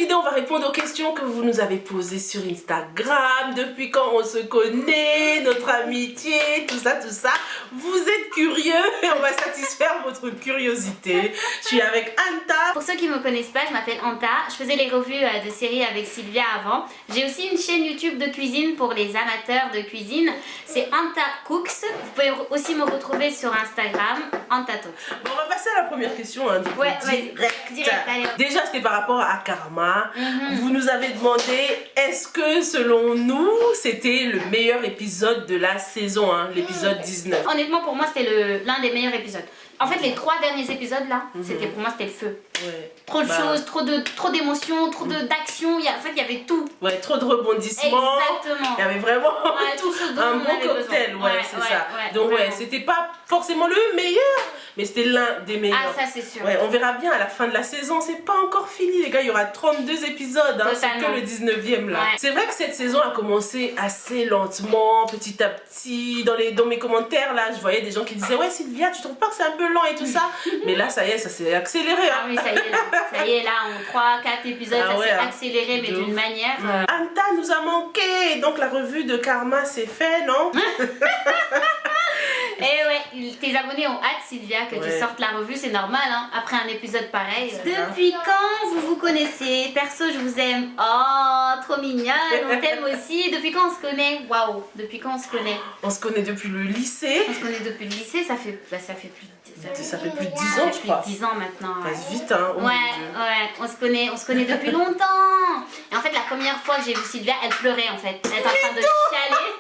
vidéo, on va répondre aux questions que vous nous avez posées sur Instagram. Depuis quand on se connaît, notre amitié, tout ça, tout ça. Vous êtes curieux et on va satisfaire votre curiosité. Je suis avec Anta. Pour ceux qui ne me connaissent pas, je m'appelle Anta. Je faisais les revues de séries avec Sylvia avant. J'ai aussi une chaîne YouTube de cuisine pour les amateurs de cuisine. C'est Anta Cooks. Vous pouvez aussi me retrouver sur Instagram, Anta Talks. Bon, on va passer à la première question. Hein, Ouais, direct. allez. Déjà, c'était par rapport à Karma. Vous nous avez demandé, est-ce que selon nous, c'était le meilleur épisode de la saison, hein, l'épisode 19? Honnêtement, pour moi, c'était l'un des meilleurs épisodes. En fait, les 3 derniers épisodes là, pour moi, c'était le feu. Ouais. Trop de choses, trop d'émotions, trop d'action. En fait, il y avait tout. Ouais, trop de rebondissements. Exactement. Il y avait vraiment tout ce dont un on bon avait cocktail. besoin. Ouais, c'est ça. Donc vraiment. ouais, c'était pas forcément le meilleur, mais c'était l'un des meilleurs. Ah, ça c'est sûr. Ouais, on verra bien à la fin de la saison. C'est pas encore fini, les gars. Il y aura 32 épisodes. Hein, c'est que le 19e là. Ouais. C'est vrai que cette saison a commencé assez lentement, petit à petit. Dans mes commentaires là, je voyais des gens qui disaient ouais Sylvia, tu trouves pas que c'est un peu lent et tout ça? Mais là, ça y est, ça s'est accéléré. Hein. Ah oui, ça y est là. Ça y est là, en 3-4 épisodes, ça s'est accéléré, mais d'une manière. Anta nous a manqué. Donc la revue de Karma c'est fait, non? Et ouais, tes abonnés ont hâte, Sylvia, que tu sortes la revue, c'est normal, hein, après un épisode pareil. Depuis quand vous vous connaissez? Perso, je vous aime. Oh, trop mignonne, on t'aime aussi. Depuis quand on se connaît? Waouh, depuis quand on se connaît? On se connaît depuis le lycée. On se connaît depuis le lycée, ça fait plus de 10 ans, je crois. Plus de 10 ans maintenant. Ça passe vite, hein. Oh Ouais, on se connaît depuis longtemps. Et en fait, la première fois que j'ai vu Sylvia, elle pleurait en fait. Elle était en train de chialer.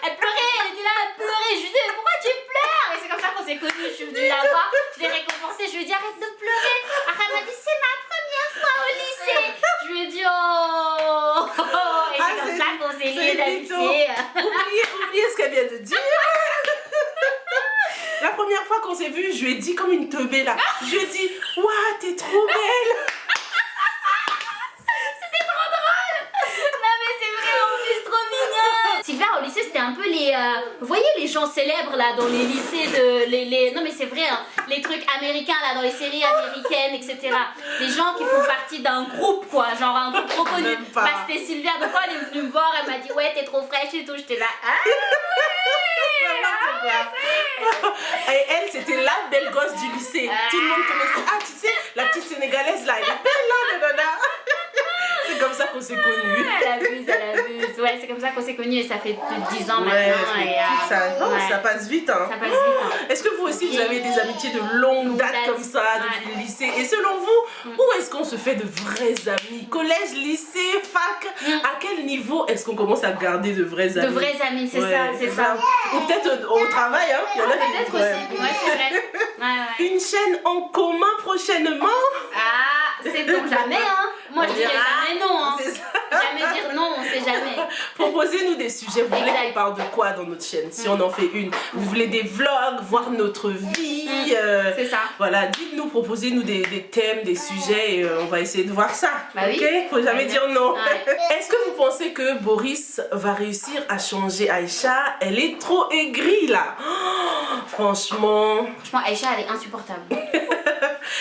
Elle pleurait, elle était là, elle pleurait. Je lui disais, mais pourquoi tu pleures? Et c'est comme ça qu'on s'est connus. Je suis venue la voir, je l'ai récompensée, je lui ai dit, arrête de pleurer. Après, elle m'a dit, c'est ma première fois au lycée. Je lui ai dit, oh. Et c'est comme ça qu'on s'est liés d'amitié. Oubliez ce qu'elle vient de dire. La première fois qu'on s'est vu, je lui ai dit comme une teubée là. Je lui ai dit, waouh, t'es trop belle. C'était trop drôle. Non mais c'est vrai, en plus trop mignon. Sylvia au lycée c'était un peu les... vous voyez les gens célèbres là dans les lycées de... Non mais c'est vrai, hein, les trucs américains là dans les séries américaines, etc. Les gens qui font partie d'un groupe quoi, genre un groupe trop connu. Bah c'était Sylvia, donc quand elle est venue me voir, elle m'a dit ouais t'es trop fraîche et tout, j'étais là... Et elle, c'était la belle gosse du lycée. Tout le monde connaissait. Ah, tu sais, la petite sénégalaise là, elle est belle là, C'est comme ça qu'on s'est connus. Elle abuse. Ouais, c'est comme ça qu'on s'est connus et ça fait plus de 10 ans maintenant. Et, ça passe vite. Hein. Ça passe vite. Hein. Est-ce que vous aussi, vous avez des amitiés de longue date comme ça, depuis le lycée? Et selon vous, où est-ce qu'on se fait de vrais amis? Collège, lycée, fac? À quel niveau est-ce qu'on commence à garder de vrais amis? De vrais amis, c'est ça, c'est ça. Ou peut-être au travail, hein? Il y en a peut-être aussi, ouais, c'est vrai. Ouais. Une chaîne en commun prochainement? Ah, c'est donc jamais, hein. Moi, je dirais jamais non, hein. C'est ça. Jamais dire non, on sait jamais. Proposez-nous des sujets. Vous voulez qu'on parle de quoi dans notre chaîne? Si on en fait une. Vous voulez des vlogs, voir notre vie? C'est ça. Voilà, dites-nous, proposez-nous des thèmes, des sujets et on va essayer de voir ça. Bah oui. Ok? Faut jamais dire non. Ouais. Est-ce que vous pensez que Boris va réussir à changer Aïcha? Elle est trop aigrie là. Oh, franchement. Franchement, Aïcha, elle est insupportable.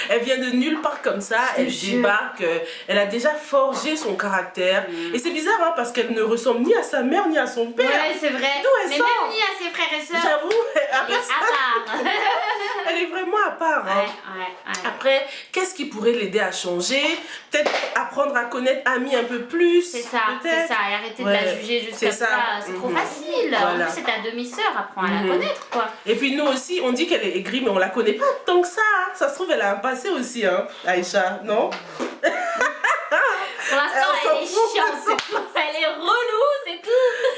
Elle vient de nulle part comme ça, elle débarque, elle a déjà forgé son caractère. Et c'est bizarre hein, parce qu'elle ne ressemble ni à sa mère ni à son père. Ouais, c'est vrai. D'où elle mais sort? même ni à ses frères et sœurs. J'avoue, Elle est à part. elle est vraiment à part. Hein. Ouais. Après, qu'est-ce qui pourrait l'aider à changer? Peut-être apprendre à connaître Ami un peu plus. C'est ça. Et arrêter de la juger juste comme ça. C'est trop facile. Voilà. En plus, c'est ta demi-sœur, apprends à la connaître quoi. Et puis nous aussi, on dit qu'elle est aigrie, mais on la connaît pas tant que ça. Hein. Ça se trouve, elle a un passé aussi, hein, Aïcha, non? Pour l'instant, elle est chiante, c'est tout. Elle est relou, c'est tout.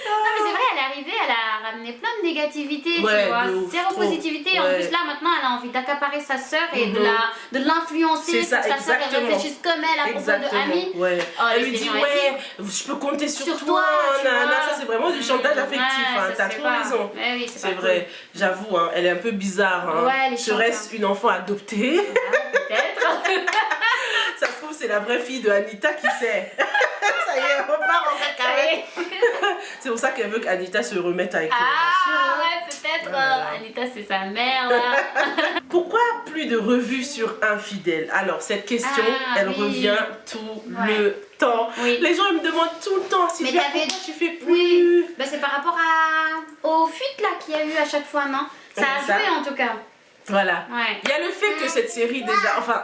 Non, mais c'est vrai, elle est arrivée, elle a ramené plein de négativité, tu vois. Zéro positivité. En plus, là, maintenant, elle a envie d'accaparer sa sœur et de l'influencer pour que sa sœur réfléchisse comme elle à propos de Ami. Ouais. Oh, elle lui dit, ouais, je peux compter sur toi. Ça, c'est vraiment du chantage affectif. Hein. T'as trop raison. Oui, c'est vrai. J'avoue, hein, elle est un peu bizarre. Hein. Ouais, elle est chiante. Serait-ce une enfant adoptée? Peut-être. Ça se trouve, c'est la vraie fille de Anita qui sait. Ça y est, on part en cacahuète. C'est pour ça qu'elle veut qu'Anita se remette avec ouais, peut-être. connaître. Anita, c'est sa mère, là. Pourquoi plus de revues sur Infidèles? Alors, cette question, elle revient tout le temps. Oui. Les gens ils me demandent tout le temps si Mais pourquoi tu fais plus. Oui, bah, c'est par rapport aux fuites là qu'il y a eu à chaque fois, non? Ça a joué en tout cas. Voilà. Ouais. Il y a le fait que cette série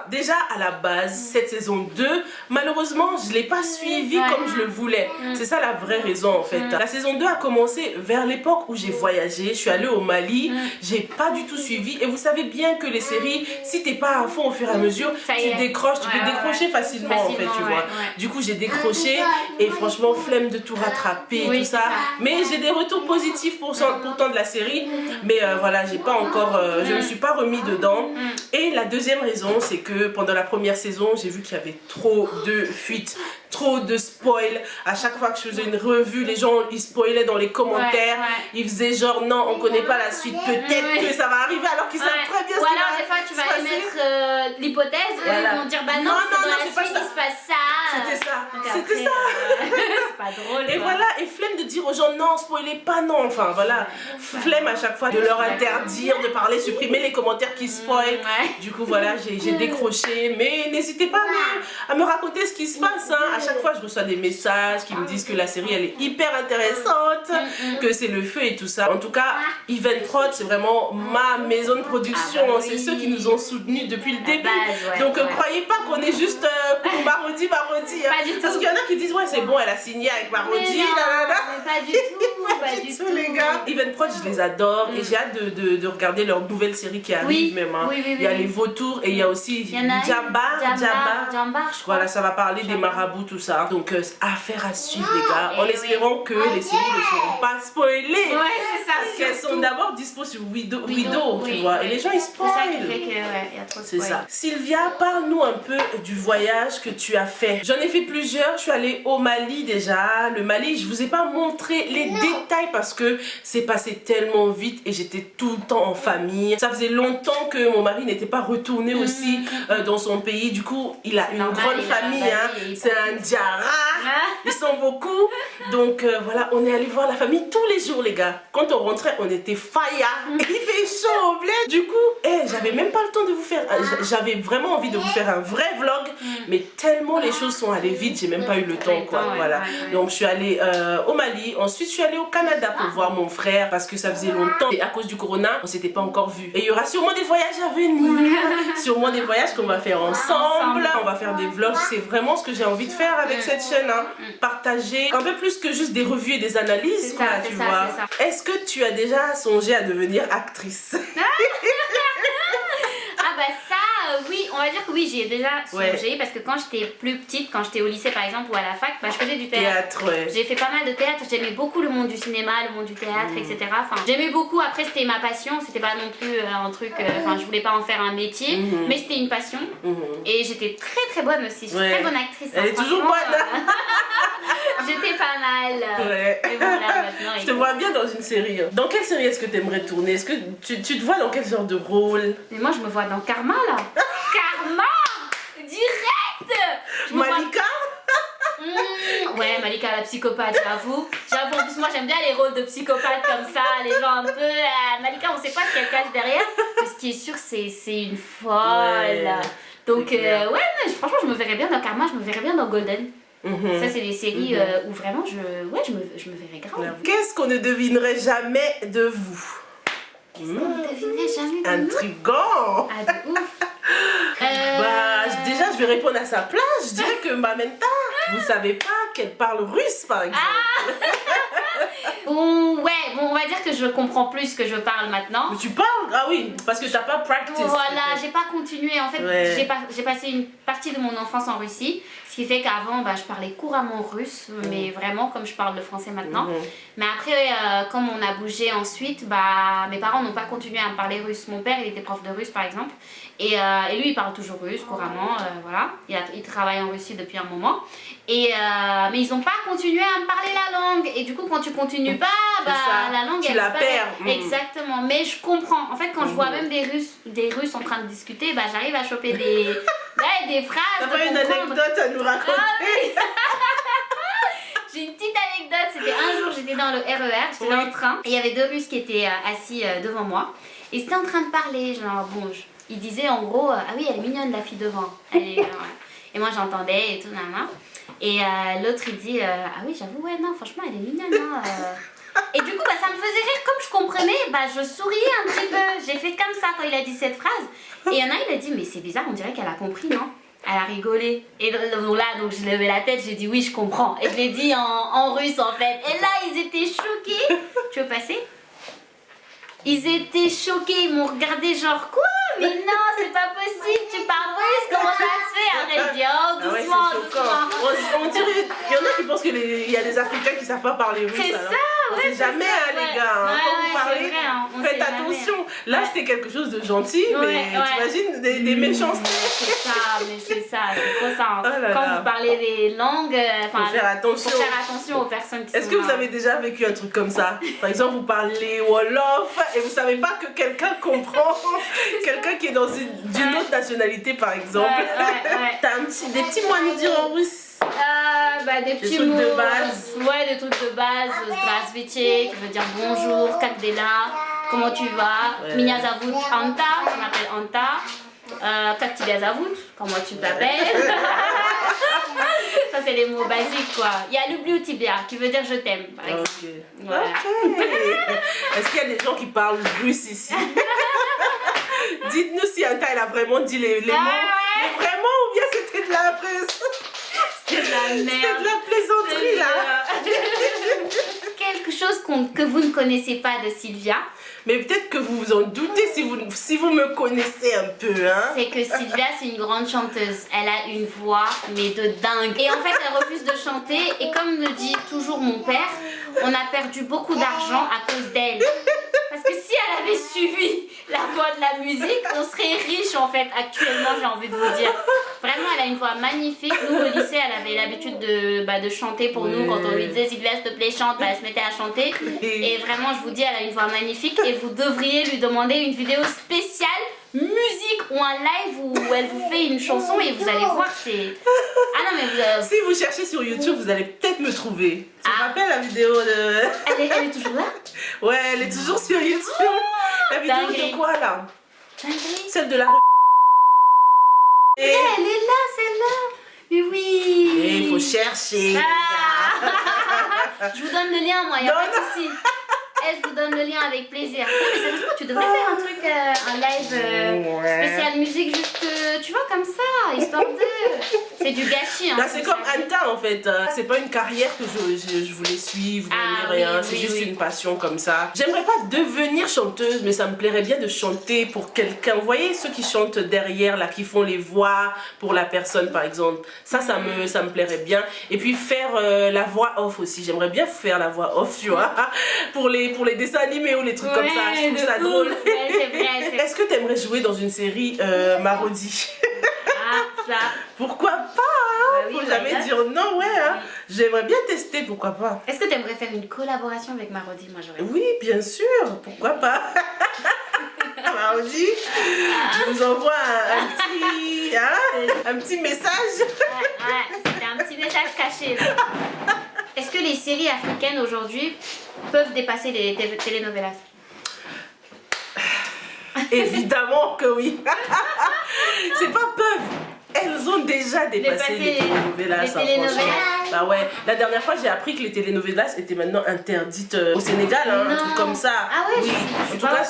déjà à la base, cette saison 2, malheureusement je ne l'ai pas suivie comme je le voulais. C'est ça la vraie raison en fait. La saison 2 a commencé vers l'époque où j'ai voyagé, je suis allée au Mali, j'ai pas du tout suivi et vous savez bien que les séries, si t'es pas à fond au fur et à mesure, tu décroches, tu peux décrocher facilement en fait, tu vois. Du coup j'ai décroché et franchement flemme de tout rattraper tout ça. Mais j'ai des retours positifs pourtant de la série, mais voilà, j'ai pas encore, je me suis pas remis dedans. Et la deuxième raison, c'est que pendant la première saison, j'ai vu qu'il y avait trop de fuites, trop de spoil. À chaque fois que je faisais une revue, les gens ils spoilaient dans les commentaires. Ils faisaient genre non, on connaît pas la suite, peut-être que ça va arriver alors qu'ils savent très bien ce qui va se passer. Ou alors des fois tu vas émettre l'hypothèse, ils vont dire bah non, dans la suite il se passe ça. C'était ça, c'était ça. C'est pas drôle. Et voilà, et flemme de dire aux gens non, spoilez pas, non. Enfin voilà, flemme à chaque fois de leur interdire de parler, supprimer les commentaires qui spoilent. Du coup voilà, j'ai décroché, mais n'hésitez pas à me raconter ce qui se passe. À chaque fois je reçois des messages qui me disent que la série elle est hyper intéressante, que c'est le feu et tout ça. En tout cas, Event Prod c'est vraiment ma maison de production, c'est ceux qui nous ont soutenus depuis le début. Donc croyez pas qu'on est juste pour Marodi. Parce qu'il y en a qui disent ouais c'est bon, elle a signé avec Marodi. Pas du tout, les gars. Event Prod je les adore et j'ai hâte de regarder leur nouvelle série qui arrive même. Il y a les vautours et il y a aussi Djambar, voilà, ça va parler des marabouts, tout ça. Donc affaire à suivre les gars, en espérant que les séries ne seront pas spoilées. C'est ça. Parce qu'elles sont d'abord dispo sur Widow, tu vois. Et les gens ils spoilent. C'est ça qui fait qu'il y a trop de spoil. C'est ça. Sylvia, parle-nous un peu du voyage que tu as fait. J'en ai fait plusieurs, je suis allée au Mali déjà. Le Mali, je vous ai pas montré les détails parce que c'est passé tellement vite et j'étais tout le temps en famille. Ça faisait longtemps que mon mari n'était pas retourné aussi dans son pays. Du coup, il a une grande famille. C'est un Diarra. Ils sont beaucoup. Donc voilà, on est allé voir la famille tous les jours les gars. Quand on rentrait, on était faya. Il fait chaud au bled. Du coup, j'avais même pas le temps de vous faire. J'avais vraiment envie de vous faire un vrai vlog. Mais tellement les choses sont allées vite, j'ai même pas eu le temps quoi. Voilà. Donc je suis allée au Mali. Ensuite, je suis allée au Canada pour voir mon frère parce que ça faisait longtemps. Et à cause du corona, on s'était pas encore vu. Et il y aura sûrement des voyages à venir. Sûrement des voyages qu'on va faire ensemble. On va faire des vlogs. C'est vraiment ce que j'ai envie de faire avec cette chaîne. Partager un peu plus que juste des revues et des analyses. Quoi, tu vois. Est-ce que tu as déjà songé à devenir actrice? Ah bah ça, oui, on va dire que oui, j'y ai déjà songé parce que quand j'étais plus petite, quand j'étais au lycée par exemple ou à la fac, bah, je faisais du théâtre. J'ai fait pas mal de théâtre, j'aimais beaucoup le monde du cinéma, le monde du théâtre, etc. Enfin, j'aimais beaucoup, après c'était ma passion, c'était pas non plus un truc, enfin je voulais pas en faire un métier, mais c'était une passion et j'étais très très bonne aussi, je suis très bonne actrice. Elle est toujours bonne. J'étais pas mal. Et voilà, maintenant, je te vois bien dans une série. Dans quelle série est-ce que tu aimerais tourner? Est-ce que tu te vois dans quel genre de rôle? Mais moi je me vois dans Karma là. Karma direct. Malika. Ouais, Malika la psychopathe, j'avoue. En plus moi j'aime bien les rôles de psychopathe comme ça, les gens un peu... Malika on sait pas ce qu'elle cache derrière, mais ce qui est sûr c'est une folle. Donc mais franchement je me verrais bien dans Karma, je me verrais bien dans Golden. Ça c'est des séries où vraiment je me verrais grave. Qu'est-ce qu'on ne devinerait jamais de vous? Qu'est-ce qu'on ne devinerait jamais de nous? Intriguant. Ah de ouf. Déjà je vais répondre à sa place. Je dirais que Mamenta, vous savez pas qu'elle parle russe par exemple. Bon, on va dire que je comprends plus que je parle maintenant. Mais tu parles? Ah oui, parce que t'as pas practice. Voilà, j'ai pas continué. En fait, j'ai passé une partie de mon enfance en Russie. Ce qui fait qu'avant, je parlais couramment russe, mais vraiment comme je parle le français maintenant. Mais après, comme on a bougé ensuite, mes parents n'ont pas continué à me parler russe. Mon père, il était prof de russe par exemple. Et lui, il parle toujours russe couramment. Voilà. Il travaille en Russie depuis un moment. Mais ils n'ont pas continué à me parler la langue. Et du coup, quand tu continues pas, la langue, tu la perds. Exactement. Mais je comprends. En fait, quand je vois même des Russes en train de discuter, j'arrive à choper des phrases. T'as pas une anecdote à nous raconter? J'ai une petite anecdote, c'était un jour j'étais dans le RER, j'étais dans le train et il y avait deux Russes qui étaient assis devant moi et ils étaient en train de parler, genre bon, ils disaient en gros ah oui elle est mignonne la fille devant, et moi j'entendais et tout nanana. Et l'autre il dit ah oui j'avoue ouais non franchement elle est mignonne hein, Et du coup ça me faisait rire, comme je comprenais, je souriais un petit peu, j'ai fait comme ça quand il a dit cette phrase. Et il y en a il a dit mais c'est bizarre, on dirait qu'elle a compris non? Elle a rigolé. Et donc je levais la tête, j'ai dit oui, je comprends. Et je l'ai dit en russe en fait. Et là, ils étaient choqués. Tu veux passer? Ils étaient choqués, ils m'ont regardé genre quoi? Mais non, c'est pas possible, tu parles russe, comment ça se fait? Arrête, dis oh, doucement, doucement. On dirait, il y en a qui pensent qu'il y a des Africains qui savent pas parler russe. C'est ça, ouais. On sait jamais, les gars. Quand vous parlez, faites attention. Là, c'était quelque chose de gentil, mais t'imagines des méchancetés. C'est ça, c'est trop ça. Quand vous parlez des langues, faut faire attention aux personnes qui sont. Est-ce que vous avez déjà vécu un truc comme ça? Par exemple, vous parlez Wolof et vous savez pas que quelqu'un comprend, quelqu'un qui est d'une autre nationalité par exemple. T'as des petits mots à nous dire en russe? Des petits trucs mots de base. Ouais, des trucs de base. Здравствуйте, qui veut dire bonjour, как дела, comment tu vas? Меня зовут Anta, je m'appelle Anta. Как тебя зовут, comment tu t'appelles? Ça c'est les mots basiques quoi. Il y a l'oubli tibia qui veut dire je t'aime par exemple. Voilà. Est-ce qu'il y a des gens qui parlent russe ici? Dites-nous si Anta elle a vraiment dit les mots. Mais vraiment ou bien c'était de la presse? C'était de la merde. C'était de la plaisanterie là. Quelque chose que vous ne connaissez pas de Sylvia. Mais peut-être que vous vous en doutez si vous me connaissez un peu, hein. C'est que Sylvia, c'est une grande chanteuse. Elle a une voix, mais de dingue. Et en fait, elle refuse de chanter. Et comme me dit toujours mon père, on a perdu beaucoup d'argent à cause d'elle. Parce que si elle avait suivi la voie de la musique, on serait riche en fait actuellement, j'ai envie de vous dire. Vraiment, elle a une voix magnifique. Nous, au lycée, elle avait l'habitude de chanter pour nous. Quand on lui disait Sylvia, s'il te plaît, chante, elle se mettait à chanter. Et vraiment, je vous dis, elle a une voix magnifique. Et vous devriez lui demander une vidéo spéciale musique ou un live où elle vous fait une chanson et vous allez voir, c'est... Ah non, mais si vous cherchez sur YouTube, vous allez peut-être me trouver. Tu te rappelles la vidéo de... Elle est toujours là? Ouais, elle est toujours sur YouTube. La vidéo de quoi là? Celle de la... Elle est là, celle-là. Mais oui. Et il faut chercher. Je vous donne le lien, moi, il n'y a pas de souci. Je vous donne le lien avec plaisir. Non, mais sérieusement, tu devrais faire un truc, un live spécial musique, juste, tu vois, comme ça, histoire de... C'est du gâchis. Hein, c'est comme Anta en fait. C'est pas une carrière que je voulais suivre, ni rien. C'est juste une passion comme ça. J'aimerais pas devenir chanteuse, mais ça me plairait bien de chanter pour quelqu'un. Vous voyez ceux qui chantent derrière, là, qui font les voix pour la personne par exemple. Ça me plairait bien. Et puis faire la voix off aussi. J'aimerais bien faire la voix off, tu vois, pour les dessins animés ou les trucs comme ça. Je trouve ça drôle. Ouais, c'est vrai. Est-ce que tu aimerais jouer dans une série Marodi? Ça. Pourquoi pas, hein? Faut jamais dire non, hein? J'aimerais bien tester, pourquoi pas. Est-ce que tu aimerais faire une collaboration avec Marodi? Moi j'aurais. Oui, bien sûr, pourquoi pas. Marodi, je vous envoie un petit message. C'était un petit message caché là. Est-ce que les séries africaines aujourd'hui peuvent dépasser les telenovelas? Évidemment que oui. C'est pas peuvent. Elles ont déjà dépassé les telenovelas. Bah ouais. La dernière fois, j'ai appris que les telenovelas étaient maintenant interdites au Sénégal, hein, un truc comme ça. Ah ouais, oui. En tout cas,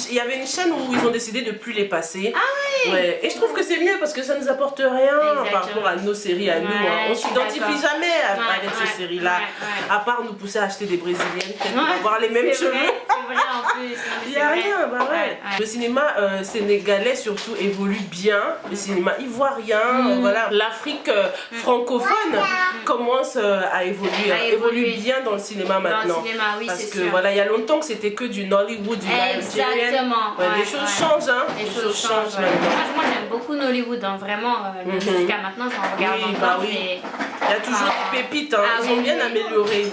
il y avait une chaîne où ils ont décidé de plus les passer. Ah ouais. Ouais. Et je trouve que c'est mieux parce que ça nous apporte rien par rapport à nos séries à nous. Hein. On s'identifie jamais avec ces séries-là. À part nous pousser à acheter des brésiliennes, peut-être pour avoir les mêmes cheveux. C'est vrai en plus. Il n'y a rien, bah ouais. Le cinéma sénégalais surtout évolue bien. Le cinéma ivoirien, voilà. L'Afrique francophone commence à évoluer bien dans le cinéma maintenant. Dans le cinéma, oui, parce c'est que sûr. voilà, il y a longtemps que c'était que du Nollywood, du Nigerian. Exactement. Les choses changent, hein. Les choses changent. Moi j'aime beaucoup Nollywood, hein. Vraiment. Jusqu'à maintenant, j'en regarde encore. Il y a toujours des pépites, hein. Ils ont bien amélioré.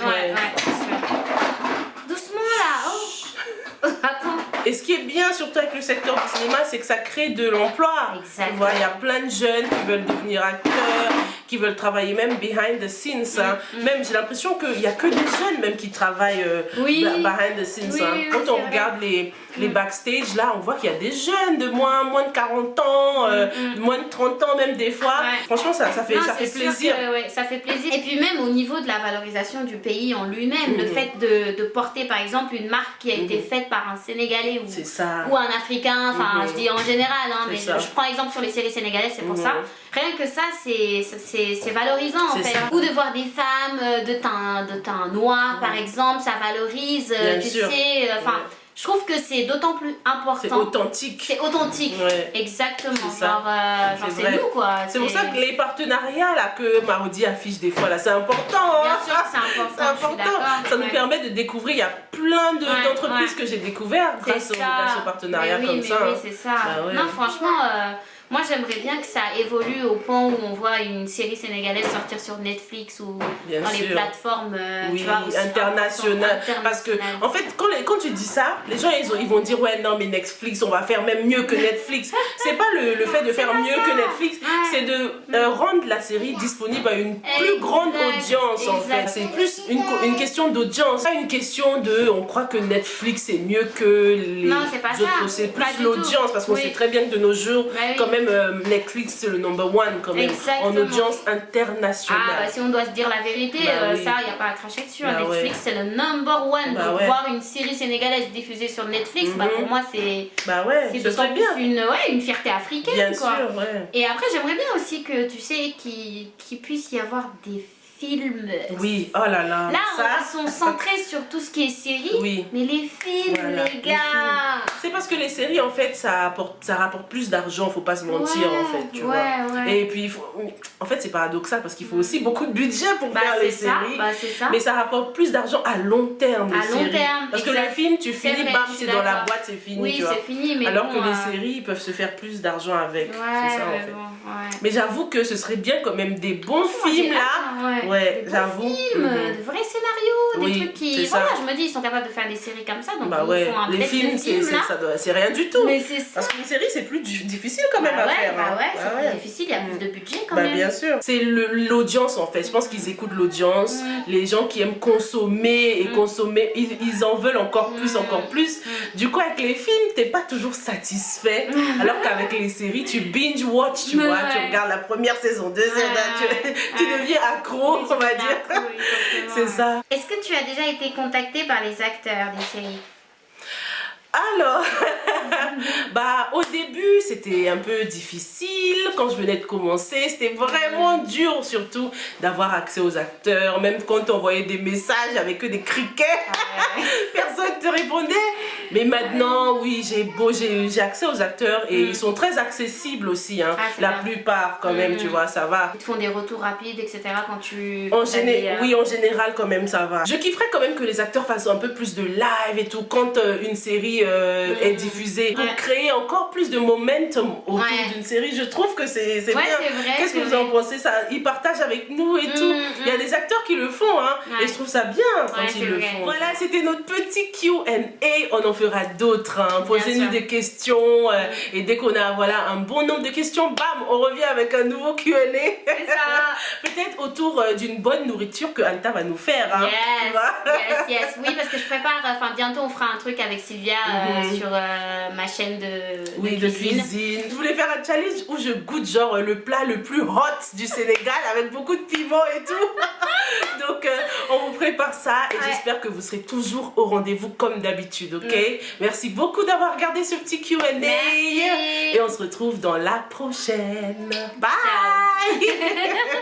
Doucement là. Oh. Attends. Et ce qui est bien surtout avec le secteur du cinéma, c'est que ça crée de l'emploi. Exactement. Voilà, il y a plein de jeunes qui veulent devenir acteurs, qui veulent travailler même behind the scenes. Hein. Même j'ai l'impression qu'il n'y a que des jeunes même qui travaillent behind the scenes. Oui, Hein. oui, Quand on regarde les backstage, là, on voit qu'il y a des jeunes de moins de 40 ans, moins de 30 ans même des fois. Ouais. Franchement, ça fait plaisir. Ça fait plaisir. Et puis même au niveau de la valorisation du pays en lui-même, le fait de porter par exemple une marque qui a été faite par un Sénégalais ou un Africain, enfin je dis en général, hein, mais je prends exemple sur les séries sénégalaises, c'est pour ça. Rien que ça, c'est valorisant en fait. Ça. Ou de voir des femmes de teint noir par exemple, ça valorise, tu sais, enfin... Je trouve que c'est d'autant plus important. C'est authentique. C'est authentique, exactement. Genre c'est nous quoi. C'est pour ça que les partenariats là que Marodi affiche des fois là, c'est important. Bien sûr que c'est important. C'est important. Ça nous permet de découvrir. Il y a plein d'entreprises que j'ai découvertes grâce au partenariat comme ça. Oui, c'est ça. Non, franchement. Moi j'aimerais bien que ça évolue au point où on voit une série sénégalaise sortir sur Netflix ou dans les plateformes tu vois, internationales. Parce que en fait quand tu dis ça, les gens ils vont dire ouais non mais Netflix on va faire même mieux que Netflix. C'est pas le fait de faire mieux que Netflix, c'est de rendre la série disponible à une plus grande audience en fait. C'est plus une question d'audience, pas une question de on croit que Netflix est mieux que les autres. C'est plus l'audience parce qu'on sait très bien que de nos jours quand même Netflix c'est le number one quand même en audience internationale. Ah bah si on doit se dire la vérité, ça il n'y a pas à cracher dessus. Netflix c'est le number one. Donc voir une série sénégalaise diffusée sur Netflix, pour moi c'est d'autant plus une fierté africaine. Bien quoi. sûr, Et après j'aimerais bien aussi que tu sais qu'il puisse y avoir des films. Oui, oh là là. Là, on sont centrés sur tout ce qui est série, mais les films, les gars. C'est parce que les séries, en fait, ça rapporte plus d'argent, faut pas se mentir, en fait, tu vois. Et puis, en fait, c'est paradoxal parce qu'il faut aussi beaucoup de budget pour faire les séries. Mais ça rapporte plus d'argent à long terme, les séries. Parce que le film, tu finis, bam, c'est dans la boîte, c'est fini, oui, tu vois. Fini, mais alors que les séries, ils peuvent se faire plus d'argent avec. C'est ça, en fait. Mais j'avoue que ce serait bien quand même des bons films, là. Ouais, j'avoue. Des films, de vrais scénarios, des trucs qui. Voilà, je me dis, ils sont capables de faire des séries comme ça, donc ils font un les films, c'est rien du tout. Mais c'est ça. Parce qu'une série, c'est plus difficile quand même à faire. C'est plus difficile, il y a plus de budget quand même. Bien sûr. C'est l'audience en fait. Je pense qu'ils écoutent l'audience. Les gens qui aiment consommer et consommer, ils en veulent encore plus, encore plus. Du coup, avec les films, t'es pas toujours satisfait. Alors qu'avec les séries, tu binge watch, tu vois. Tu regardes la première saison, deuxième, tu deviens accro, on va dire. C'est ça. Est-ce que tu as déjà été contactée par les acteurs des séries? Alors, au début c'était un peu difficile quand je venais de commencer, c'était vraiment dur surtout d'avoir accès aux acteurs, même quand on voyait des messages avec que des criquets, personne ne te répondait. Mais maintenant, oui, j'ai accès aux acteurs et ils sont très accessibles aussi, hein. La plupart quand même, tu vois, ça va. Ils te font des retours rapides, etc. quand tu... Oui, en général quand même ça va. Je kifferais quand même que les acteurs fassent un peu plus de live et tout quand une série est diffusée pour créer encore plus de momentum autour d'une série. Je trouve que c'est bien. Qu'est-ce que vous en pensez? Ça, ils partagent avec nous et tout. Il y a des acteurs qui le font, hein, et je trouve ça bien quand ils le font. Voilà, c'était notre petit Q&A. On en fera d'autres. Hein. Posez-nous des questions et dès qu'on a un bon nombre de questions, bam, on revient avec un nouveau Q&A. C'est ça. Peut-être autour d'une bonne nourriture que Anta va nous faire. Hein, yes. Oui, parce que je prépare. Enfin, bientôt on fera un truc avec Sylvia sur ma chaîne de cuisine. Je voulais faire un challenge où je goûte genre le plat le plus hot du Sénégal avec beaucoup de piment et tout. Donc on vous prépare ça et j'espère que vous serez toujours au rendez-vous comme d'habitude, ok? Merci beaucoup d'avoir regardé ce petit Q&A et on se retrouve dans la prochaine. Bye.